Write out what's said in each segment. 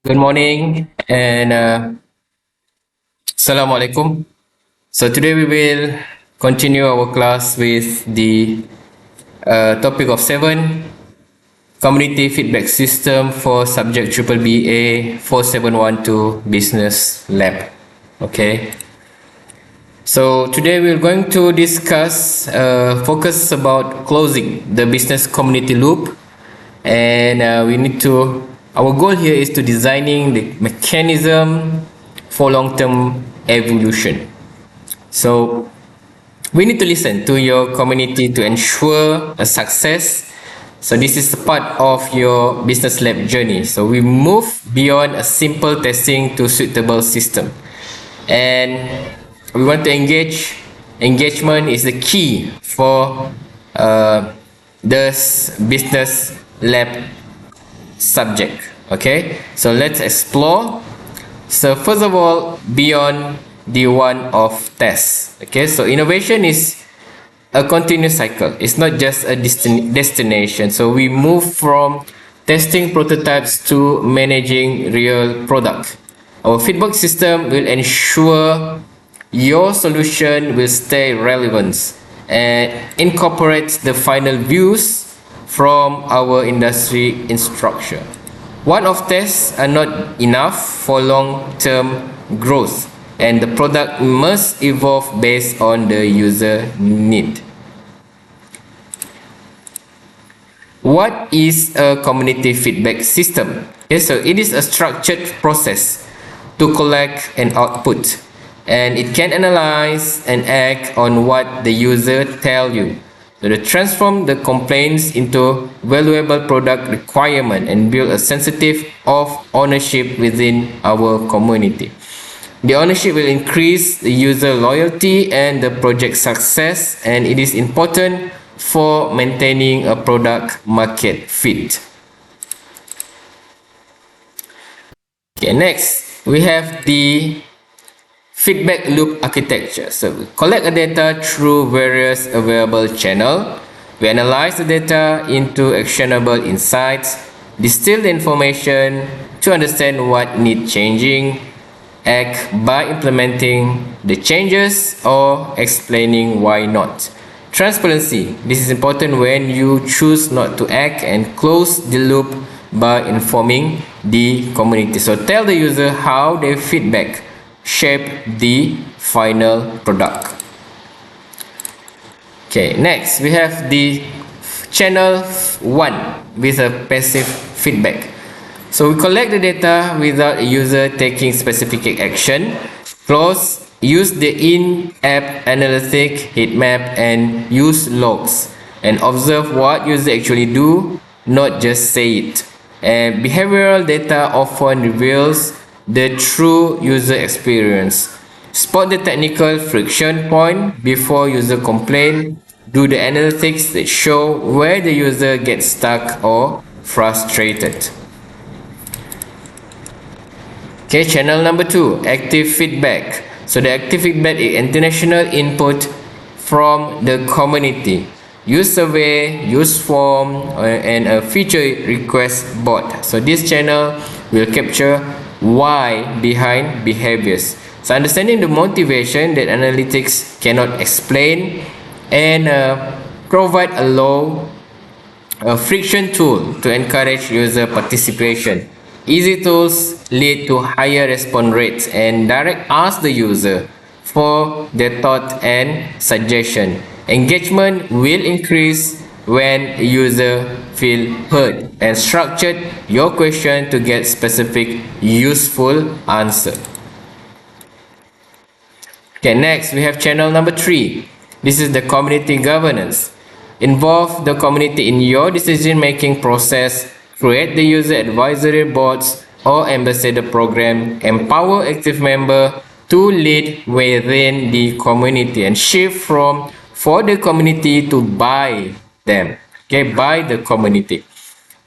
Good morning and Assalamu alaikum. So today we will continue our class with the topic of 7 community feedback system for subject BBBA 4712 Business Lab. Okay. So today we're going to discuss focus about closing the business community loop, and we need to our goal here is to designing the mechanism for long-term evolution. So we need to listen to your community to ensure a success. So this is part of your business lab journey. So we move beyond a simple testing to suitable system, and we want to engagement is the key for this business lab subject. Okay, so let's explore. So first of all, beyond the one of tests. Okay, so innovation is a continuous cycle. It's not just a destination. So we move from testing prototypes to managing real product. Our feedback system will ensure your solution will stay relevant and incorporate the final views from our industry instruction. One-off tests are not enough for long-term growth, and the product must evolve based on the user need. What is a community feedback system? Okay, so it is a structured process to collect an output, and it can analyze and act on what the user tell you. So to transform the complaints into valuable product requirement and build a sensitive of ownership within our community. The ownership will increase the user loyalty and the project success, and it is important for maintaining a product market fit. Okay, next we have the feedback loop architecture. So we collect the data through various available channels. We analyze the data into actionable insights, distill the information to understand what needs changing, act by implementing the changes or explaining why not. Transparency. This is important when you choose not to act, and close the loop by informing the community. So tell the user how their feedback shape the final product. Okay, next we have the channel 1 with a passive feedback. So we collect the data without a user taking specific action. Use the in-app analytic heat map and use logs, and observe what user actually do, not just say it. And behavioral data often reveals the true user experience. Spot the technical friction point before user complain. Do the analytics that show where the user gets stuck or frustrated. Okay, channel number 2, active feedback. So the active feedback is international input from the community. Use survey, use form, and a feature request bot. So this channel will capture why behind behaviors. So understanding the motivation that analytics cannot explain, and provide a low friction tool to encourage user participation. Easy tools lead to higher response rates, and direct ask the user for their thought and suggestion. Engagement will increase when user feel heard, and structured your question to get specific useful answer. Okay, next we have channel number 3. This is the community governance. Involve the community in your decision making process. Create the user advisory boards or ambassador program. Empower active member to lead within the community, and shift from for the community to by them. Okay, by the community.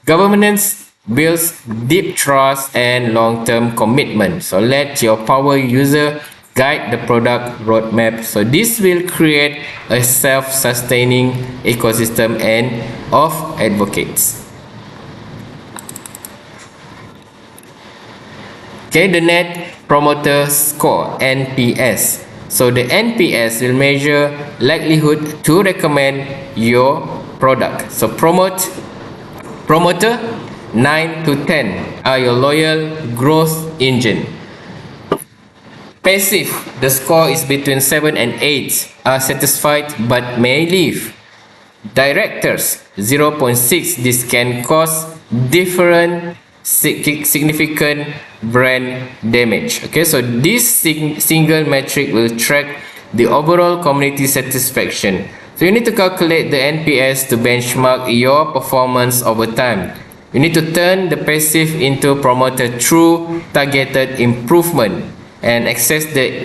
Governance builds deep trust and long-term commitment. So let your power user guide the product roadmap. So this will create a self-sustaining ecosystem and of advocates. Okay, the Net Promoter Score, NPS. So the NPS will measure likelihood to recommend your product. So promoter 9 to 10 are your loyal growth engine. Passive, the score is between 7 and 8 are satisfied but may leave. Directors 0.6, this can cause different significant brand damage. Okay, so this single metric will track the overall community satisfaction. So you need to calculate the NPS to benchmark your performance over time. You need to turn the passive into promoter through targeted improvement and access the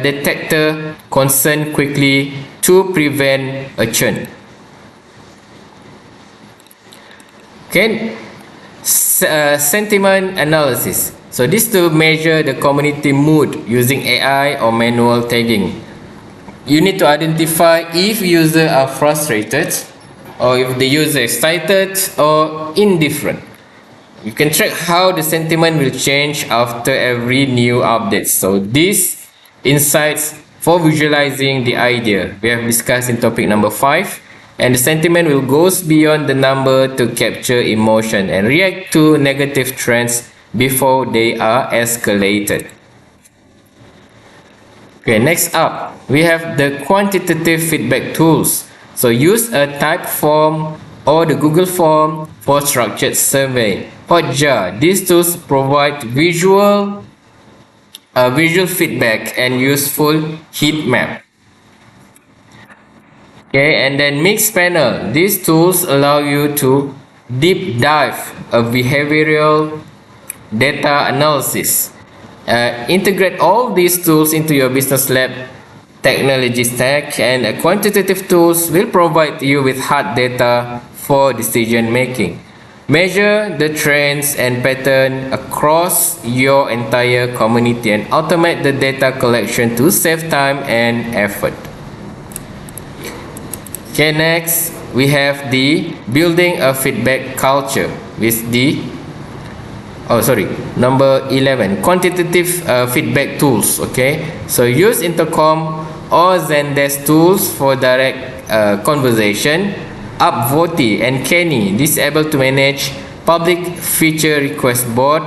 detector concern quickly to prevent a churn. Okay, sentiment analysis. So this to measure the community mood using AI or manual tagging. You need to identify if users are frustrated or if the user is excited or indifferent. You can track how the sentiment will change after every new update. So these insights for visualizing the idea we have discussed in topic number 5. And the sentiment will goes beyond the number to capture emotion and react to negative trends before they are escalated. Okay, next up, we have the quantitative feedback tools. So use a type form or the Google form for structured survey. Hotjar, these tools provide visual feedback and useful heat map. Okay, and then mixed panel. These tools allow you to deep dive a behavioral data analysis. Integrate all these tools into your business lab technology stack, and quantitative tools will provide you with hard data for decision making. Measure the trends and pattern across your entire community and automate the data collection to save time and effort. Okay, next we have the building a feedback culture with the number 11, quantitative feedback tools. Okay, so use intercom or Zendesk tools for direct conversation. Upvote and Kenny, this is able to manage public feature request board.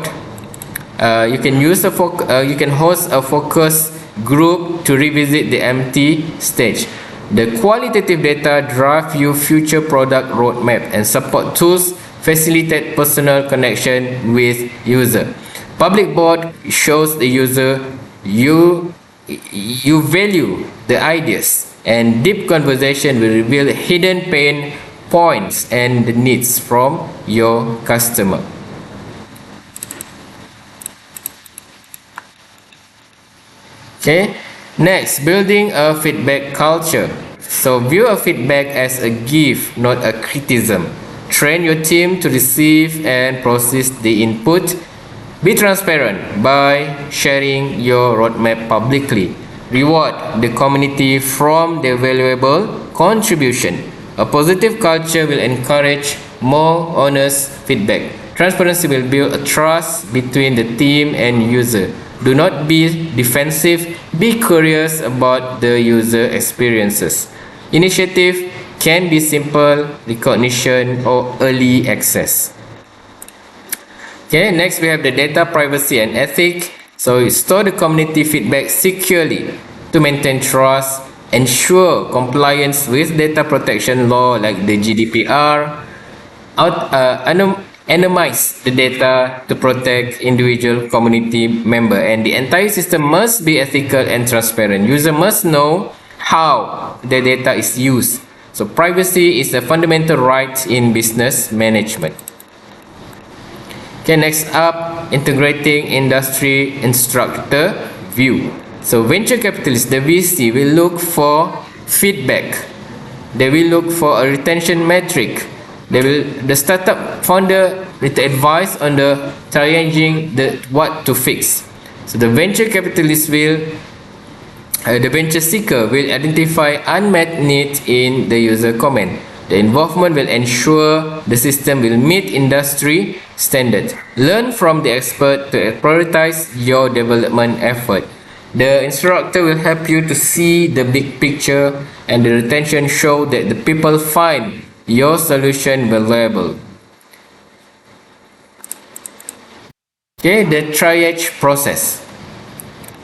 You can use you can host a focus group to revisit the empty stage. The qualitative data drive your future product roadmap, and support tools facilitate personal connection with user. Public board shows the user you value the ideas, and deep conversation will reveal hidden pain points and the needs from your customer. Okay, next, building a feedback culture. So view a feedback as a gift, not a criticism. Train your team to receive and process the input. Be transparent by sharing your roadmap publicly. Reward the community from their valuable contribution. A positive culture will encourage more honest feedback. Transparency will build a trust between the team and user. Do not be defensive, be curious about the user experiences. Initiative can be simple recognition or early access. Okay, next we have the data privacy and ethics. So store the community feedback securely to maintain trust, ensure compliance with data protection law like the GDPR, anonymize the data to protect individual community member, and the entire system must be ethical and transparent. User must know how the data is used. So privacy is a fundamental right in business management. Okay, next up, integrating industry instructor view. So venture capitalists, the VC, will look for feedback. They will look for a retention metric. The startup founder with advice on the triaging what to fix. So the venture capitalist the venture seeker will identify unmet needs in the user comment. The involvement will ensure the system will meet industry standards. Learn from the expert to prioritize your development effort. The instructor will help you to see the big picture, and the retention show that the people find your solution valuable. Okay, the triage process.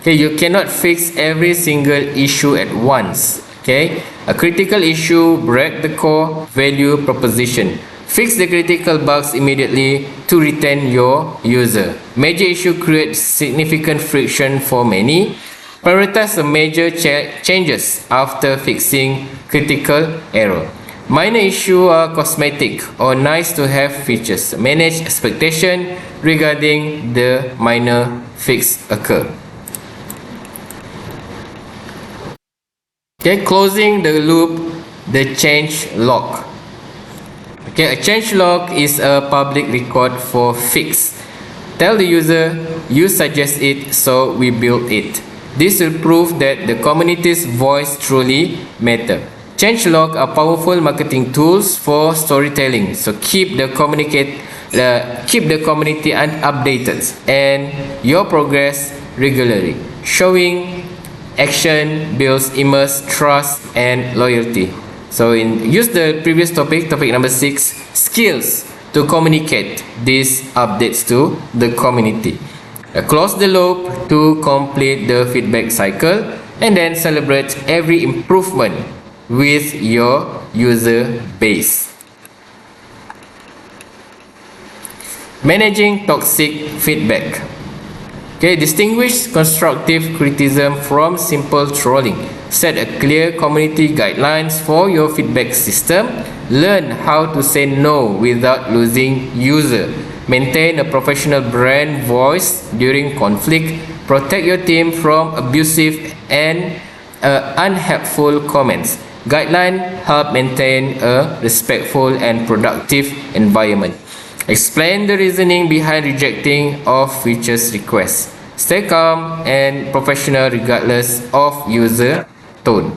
Okay, you cannot fix every single issue at once. Okay, a critical issue, break the core value proposition. Fix the critical bugs immediately to retain your user. Major issue creates significant friction for many. Prioritize the major changes after fixing critical error. Minor issues are cosmetic or nice to have features. Manage expectation regarding the minor fix occur. Okay, closing the loop, the change log. Okay, a change log is a public record for fix. Tell the user you suggest it, so we build it. This will prove that the community's voice truly matters. Change log are powerful marketing tools for storytelling. So keep the community updated and your progress regularly. Showing action builds immense trust and loyalty. So use the previous topic number 6, skills to communicate these updates to the community. Close the loop to complete the feedback cycle, and then celebrate every improvement with your user base. Managing toxic feedback. Okay, distinguish constructive criticism from simple trolling. Set a clear community guidelines for your feedback system. Learn how to say no without losing user. Maintain a professional brand voice during conflict. Protect your team from abusive and unhelpful comments. Guidelines help maintain a respectful and productive environment. Explain the reasoning behind rejecting of features requests. Stay calm and professional regardless of user tone.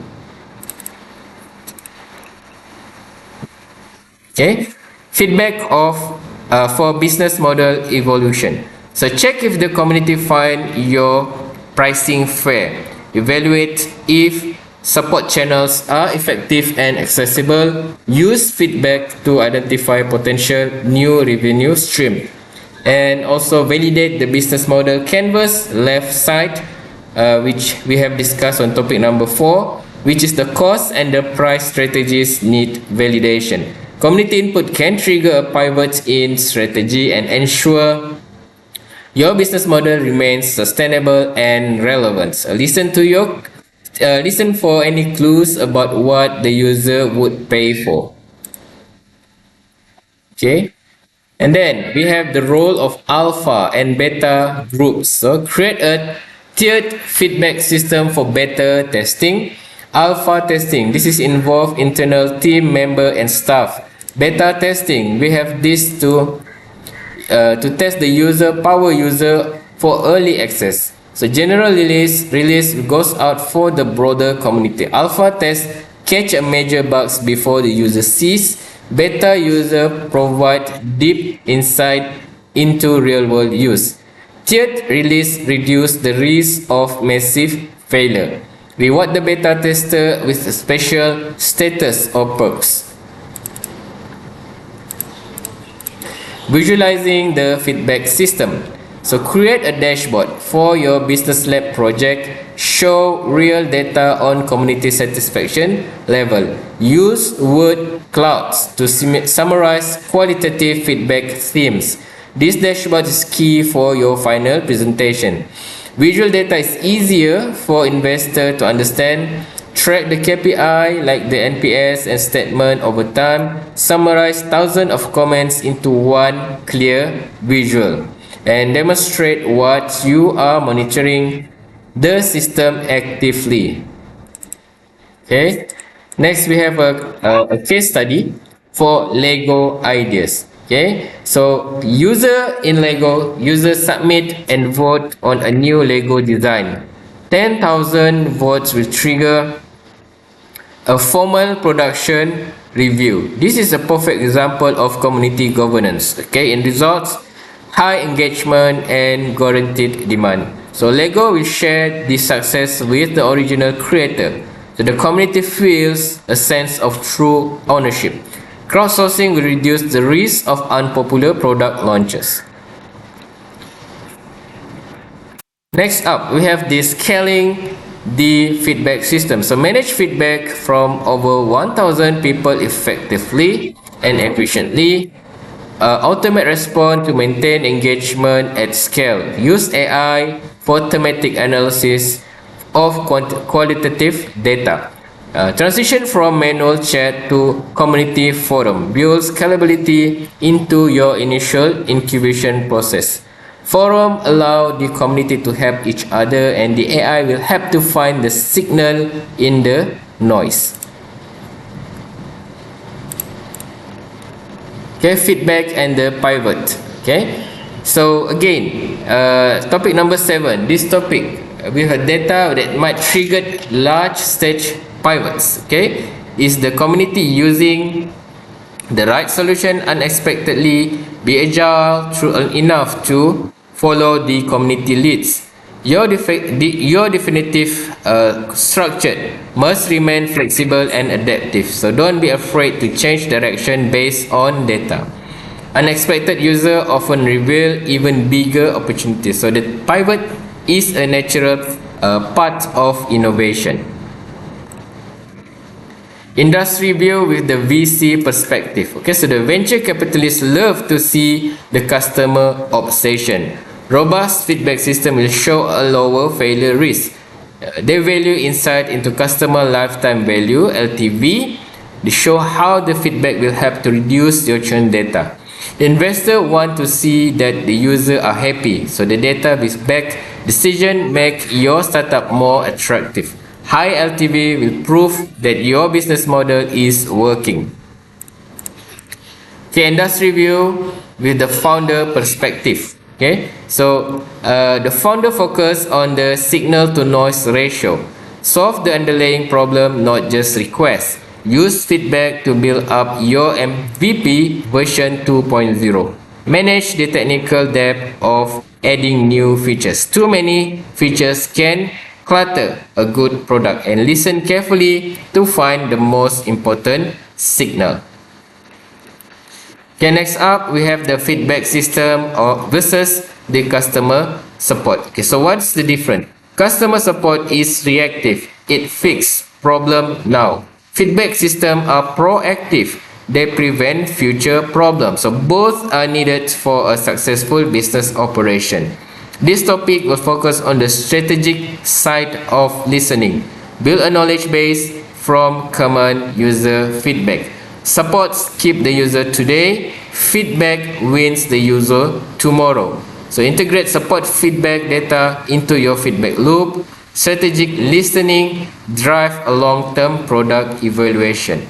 Okay, feedback for business model evolution. So check if the community find your pricing fair. Evaluate if support channels are effective and accessible. Use feedback to identify potential new revenue stream. And also validate the business model canvas left side, which we have discussed on topic number 4, which is the cost and the price strategies need validation. Community input can trigger a pivot in strategy and ensure your business model remains sustainable and relevant. So listen for any clues about what the user would pay for. Okay, and then we have the role of alpha and beta groups. So create a tiered feedback system for beta testing. Alpha testing, this is involve internal team member and staff. Beta testing, we have this to test the power user for early access. So general release goes out for the broader community. Alpha test catch a major bugs before the user sees. Beta user provide deep insight into real world use. Tiered release reduce the risk of massive failure. Reward the beta tester with a special status or perks. Visualizing the feedback system. So create a dashboard for your business lab project. Show real data on community satisfaction level. Use word clouds to summarize qualitative feedback themes. This dashboard is key for your final presentation. Visual data is easier for investor to understand. Track the KPI like the NPS and statement over time. Summarize thousands of comments into one clear visual and demonstrate what you are monitoring the system actively. Okay, next we have a case study for Lego ideas. Okay, so user submit and vote on a new Lego design. 10,000 votes will trigger A formal production review. This is a perfect example of community governance. Okay, in results, high engagement and guaranteed demand. So Lego will share this success with the original creator. So the community feels a sense of true ownership. Crowdsourcing will reduce the risk of unpopular product launches. Next up, we have the scaling the feedback system. So manage feedback from over 1,000 people effectively and efficiently. Automate response to maintain engagement at scale. Use AI for thematic analysis of qualitative data. Transition from manual chat to community forum. Build scalability into your initial incubation process. Forum allow the community to help each other and the AI will help to find the signal in the noise. Okay, feedback and the pivot. Okay, so again, topic number 7. This topic with a data that might trigger large stage pivots. Okay, is the community using the right solution unexpectedly? Be agile enough to follow the community leads. Your definitive structure must remain flexible and adaptive. So don't be afraid to change direction based on data. Unexpected user often reveal even bigger opportunities. So the pivot is a natural part of innovation. Industry view with the VC perspective. Okay, so the venture capitalists love to see the customer obsession. Robust feedback system will show a lower failure risk. They value insight into customer lifetime value (LTV). They show how the feedback will help to reduce your churn data. Investors want to see that the user are happy, so the data with back decision make your startup more attractive. High LTV will prove that your business model is working. Okay, industry view with the founder perspective. Okay, so the founder focus on the signal to noise ratio. Solve the underlying problem, not just request. Use feedback to build up your MVP version 2.0. Manage the technical debt of adding new features. Too many features can clutter a good product, and listen carefully to find the most important signal. Okay, next up we have the feedback system versus the customer support. Okay, so what's the difference? Customer support is reactive. It fixes problem now. Feedback system are proactive. They prevent future problems. So both are needed for a successful business operation. This topic will focus on the strategic side of listening. Build a knowledge base from common user feedback. Supports keep the user today. Feedback wins the user tomorrow. So integrate support feedback data into your feedback loop. Strategic listening drive a long-term product evaluation.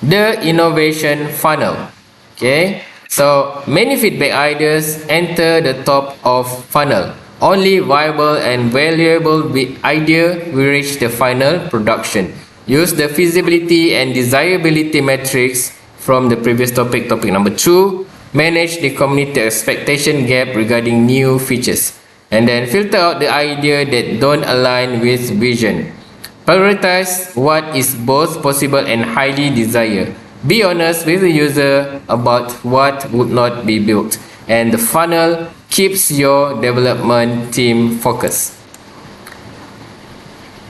The innovation funnel. Okay. So many feedback ideas enter the top of funnel. Only viable and valuable idea will reach the final production. Use the feasibility and desirability metrics from the previous topic number 2. Manage the community expectation gap regarding new features. And then filter out the idea that don't align with vision. Prioritize what is both possible and highly desired. Be honest with the user about what would not be built, and the funnel keeps your development team focused.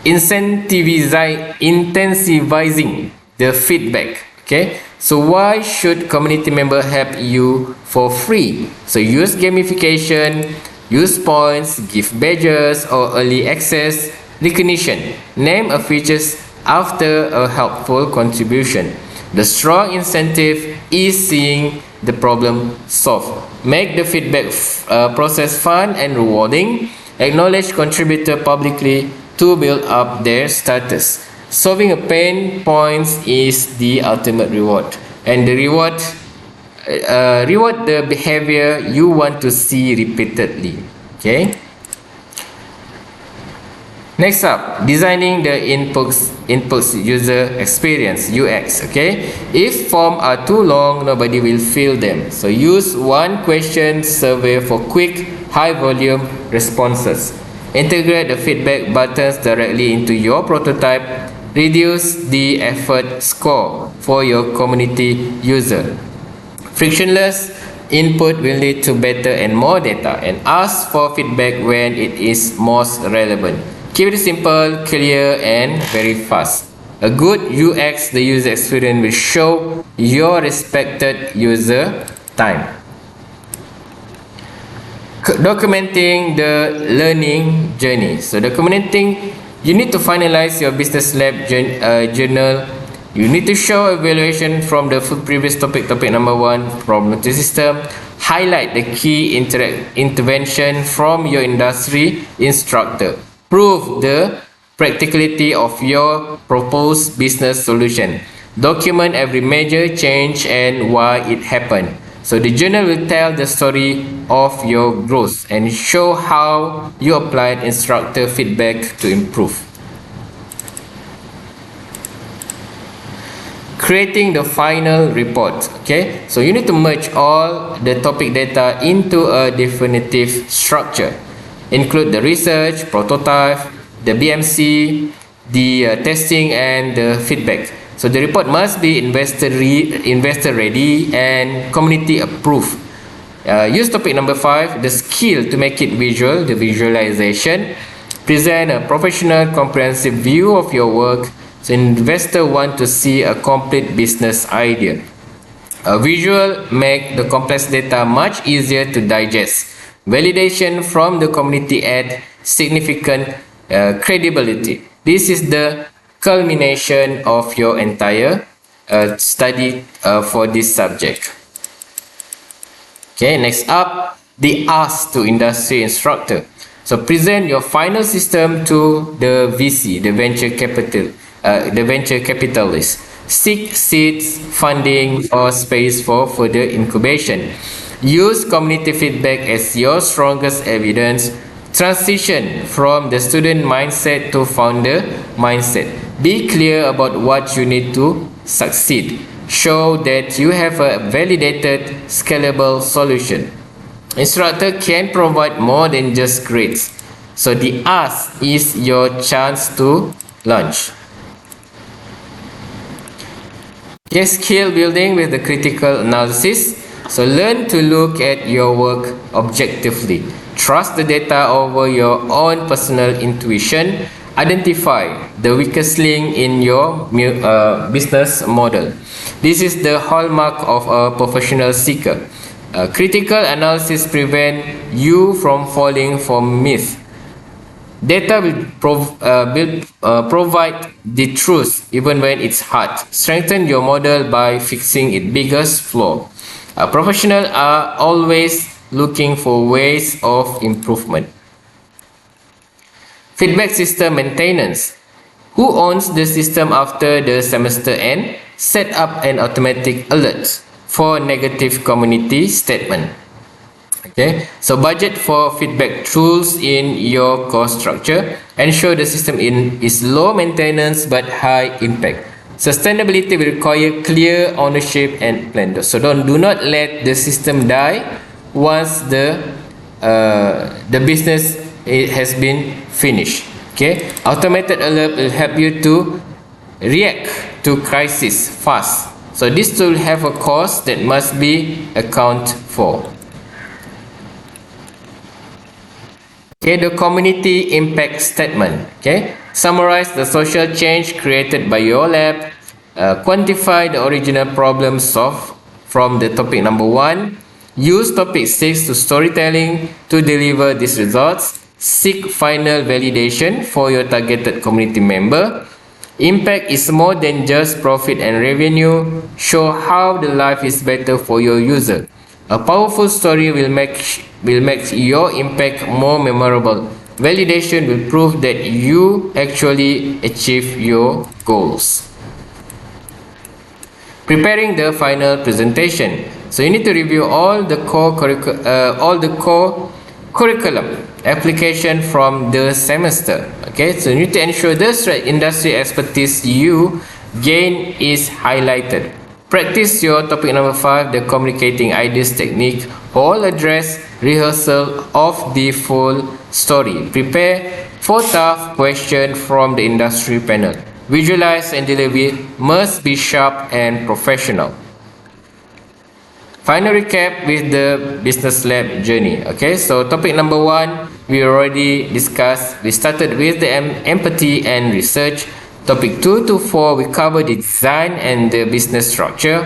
Intensivizing the feedback. Okay, so why should community member help you for free? So use gamification, use points, give badges or early access recognition. Name a features after a helpful contribution. The strong incentive is seeing the problem solved. Make the feedback process fun and rewarding. Acknowledge contributor publicly to build up their status. Solving a pain points is the ultimate reward, and the reward the behavior you want to see repeatedly. Okay. Next up, designing the inputs user experience, UX. Okay, if forms are too long, nobody will fill them. So use one question survey for quick, high volume responses. Integrate the feedback buttons directly into your prototype. Reduce the effort score for your community user. Frictionless input will lead to better and more data, and ask for feedback when it is most relevant. Keep it simple, clear, and very fast. A good UX, the user experience, will show your respected user time. Documenting the learning journey. So documenting, you need to finalize your business lab journal. You need to show evaluation from the previous topic number 1, problem to system. Highlight the key intervention from your industry instructor. Prove the practicality of your proposed business solution. Document every major change and why it happened. So the journal will tell the story of your growth and show how you applied instructor feedback to improve. Creating the final report. Okay, so you need to merge all the topic data into a definitive structure. Include the research, prototype, the BMC, the testing, and the feedback. So the report must be investor ready and community approved. Use topic number 5, the skill, to make it visual, the visualization. Present a professional comprehensive view of your work. So investor want to see a complete business idea. A visual make the complex data much easier to digest. Validation from the community add significant credibility. This is the culmination of your entire study for this subject. Okay, next up, the ask to industry instructor. So present your final system to the VC, the venture capitalist. Seek seeds, funding, or space for further incubation. Use community feedback as your strongest evidence. Transition from the student mindset to founder mindset. Be clear about what you need to succeed. Show that you have a validated, scalable solution. Instructor can provide more than just grades. So the ask is your chance to launch. Okay, skill building with the critical analysis. So learn to look at your work objectively. Trust the data over your own personal intuition. Identify the weakest link in your business model. This is the hallmark of a professional seeker. Critical analysis prevent you from falling for myth. Data will provide the truth even when it's hard. Strengthen your model by fixing its biggest flaw. Professionals are always looking for ways of improvement. Feedback system maintenance. Who owns the system after the semester end? Set up an automatic alert for negative community statement. Okay, so budget for feedback tools in your cost structure. Ensure the system is low maintenance but high impact. Sustainability will require clear ownership and plan. So do not let the system die once the business has been finished. Okay, automated alert will help you to react to crisis fast. So this tool have a cost that must be accounted for. Okay, the community impact statement. Okay, summarize the social change created by your lab. Quantify the original problem solved from the topic number 1. Use topic 6 to storytelling to deliver these results. Seek final validation for your targeted community member. Impact is more than just profit and revenue. Show how the life is better for your user. A powerful story will make your impact more memorable. Validation will prove that you actually achieve your goals. Preparing the final presentation. So you need to review all the core curriculum application from the semester. Okay, so you need to ensure the industry expertise you gain is highlighted. Practice your topic number 5, the communicating ideas technique, whole address rehearsal of the full story. Prepare 4 tough questions from the industry panel. Visualize and delivery must be sharp and professional. Final recap with the business lab journey. Okay, so topic number 1 we already discussed. We started with the empathy and research. Topic 2 to 4 we covered the design and the business structure.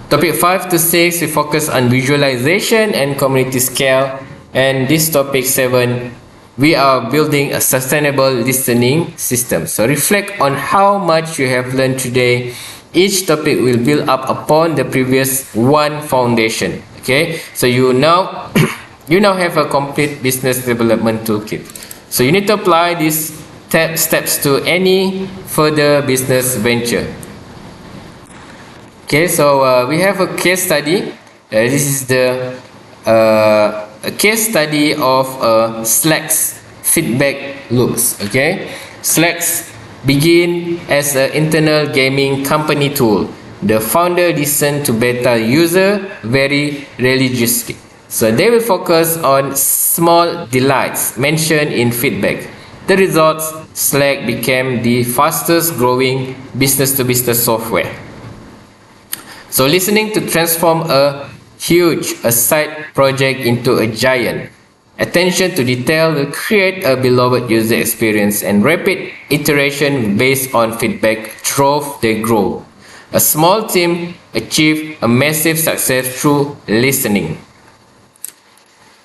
Topic 5 to 6 we focus on visualization and community scale. And this topic 7 we are building a sustainable listening system. So reflect on how much you have learned today. Each topic will build up upon the previous one foundation. Okay, so you now have a complete business development toolkit. So you need to apply these steps to any further business venture. Okay, so we have a case study. This is the a case study of Slack's feedback loops. Okay, Slack's begin as an internal gaming company tool. The founder listened to beta user very religiously. So they will focus on small delights mentioned in feedback. The results, Slack became the fastest growing business-to-business software. So listening to transform a huge side project into a giant. Attention to detail will create a beloved user experience, and rapid iteration based on feedback drove their growth. A small team achieved a massive success through listening.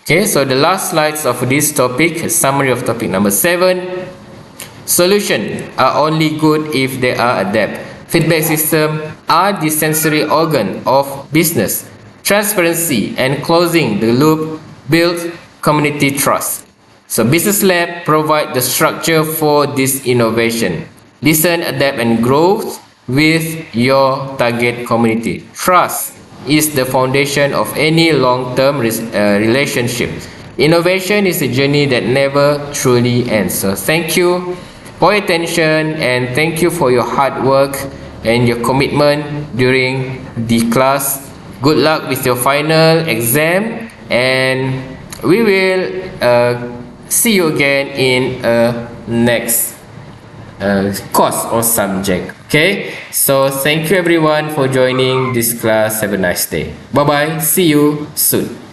Okay, so the last slides of this topic, a summary of topic number 7. Solutions are only good if they are adapted. Feedback systems are the sensory organ of business. Transparency and closing the loop build community trust. So Business Lab provide the structure for this innovation. Listen, adapt and grow with your target community. Trust is the foundation of any long-term relationship. Innovation is a journey that never truly ends. So thank you for your attention, and thank you for your hard work and your commitment during the class. Good luck with your final exam, and we will see you again in a next course or subject. Okay, so thank you everyone for joining this class. Have a nice day. Bye bye, see you soon.